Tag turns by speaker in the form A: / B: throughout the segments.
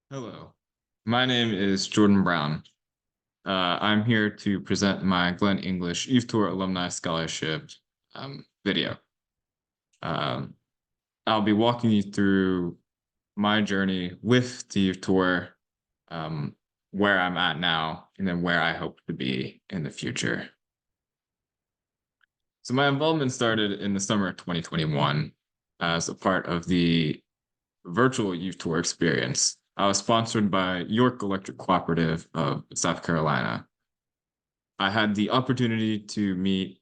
A: Hello, my name is Jordan Brown. I'm here to present my Glenn English Youth Tour Alumni Scholarship video. Um, I'll be walking you through my journey with the Youth Tour, um, where I'm at now, and then where I hope to be in the future. So my involvement started in the summer of 2021 as a part of the virtual youth tour experience. I was sponsored by York Electric Cooperative of South Carolina. I had the opportunity to meet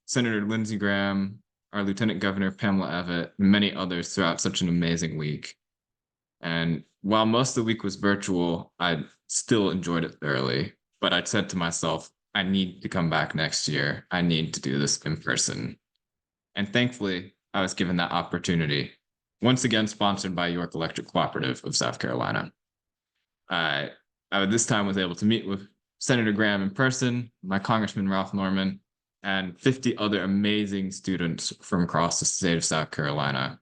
A: Senator Lindsey Graham, our Lieutenant Governor Pamela Evette, and many others throughout such an amazing week. And while most of the week was virtual, I still enjoyed it thoroughly. But I said to myself, I need to come back next year. I need to do this in person. And thankfully, I was given that opportunity. Once again, sponsored by York Electric Cooperative of South Carolina. I, I this time was able to meet with Senator Graham in person, my Congressman Ralph Norman, and 50 other amazing students from across the state of South Carolina.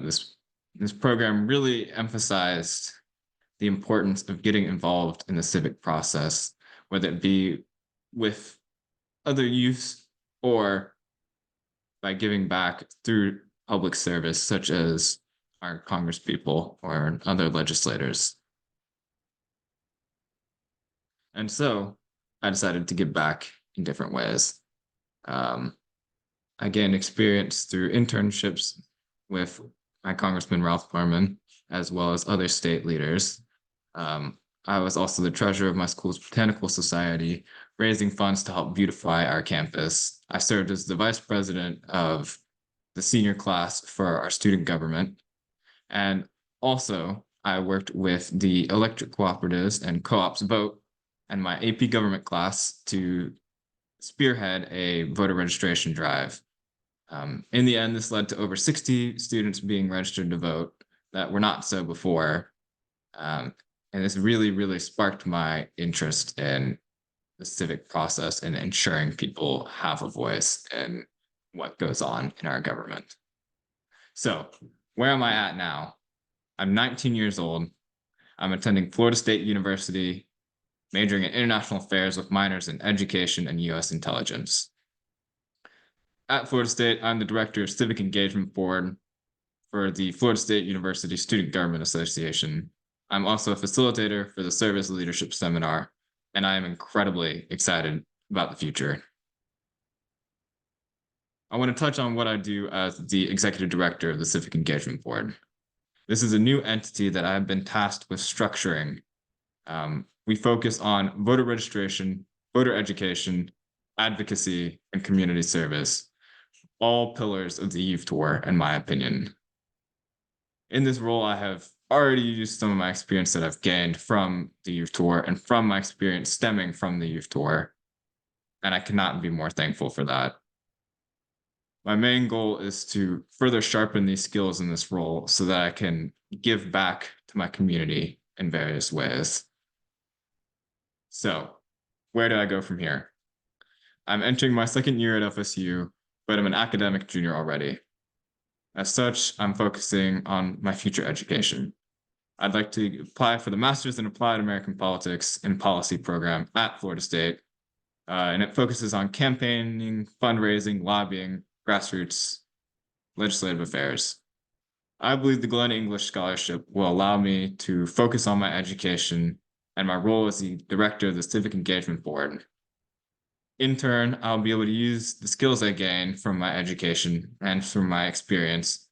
A: This program really emphasized the importance of getting involved in the civic process, whether it be with other youths or by giving back through public service, such as our congresspeople or other legislators. And so I decided to give back in different ways. Um, I gained experience through internships with my Congressman Ralph Norman, as well as other state leaders. I was also the treasurer of my school's botanical society, raising funds to help beautify our campus. I served as the vice president of the senior class for our student government. And also, I worked with the electric cooperatives and co-ops vote and my AP government class to spearhead a voter registration drive. In the end, this led to over 60 students being registered to vote that were not so before. And this really, really sparked my interest in the civic process and ensuring people have a voice in what goes on in our government. So, where am I at now? I'm 19 years old. I'm attending Florida State University, majoring in international affairs with minors in education and US intelligence. At Florida State, I'm the director of Civic Engagement Board for the Florida State University Student Government Association. I'm also a facilitator for the Service Leadership Seminar, and I am incredibly excited about the future. I want to touch on what I do as the executive director of the Civic Engagement Board. This is a new entity that I've been tasked with structuring. We focus on voter registration, voter education, advocacy, and community service, all pillars of the youth tour, in my opinion. In this role, I have already used some of my experience that I've gained from the youth tour and from my experience stemming from the youth tour, and I cannot be more thankful for that. My main goal is to further sharpen these skills in this role so that I can give back to my community in various ways. So, where do I go from here? I'm entering my second year at FSU, but I'm an academic junior already. As such, I'm focusing on my future education. I'd like to apply for the Master's in Applied American Politics and Policy program at Florida State, and it focuses on campaigning, fundraising, lobbying, grassroots, legislative affairs. I believe the Glenn English Scholarship will allow me to focus on my education and my role as the director of the Civic Engagement Board. In turn, I'll be able to use the skills I gain from my education and from my experience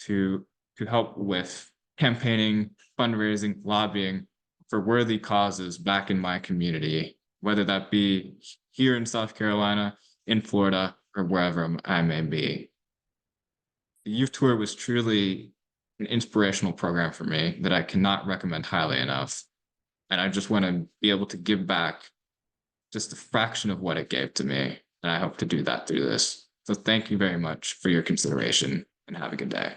A: to help with campaigning, fundraising, lobbying for worthy causes back in my community, whether that be here in South Carolina, in Florida, or wherever I may be. The youth tour was truly an inspirational program for me that I cannot recommend highly enough. And I just want to be able to give back just a fraction of what it gave to me. And I hope to do that through this. So thank you very much for your consideration and have a good day.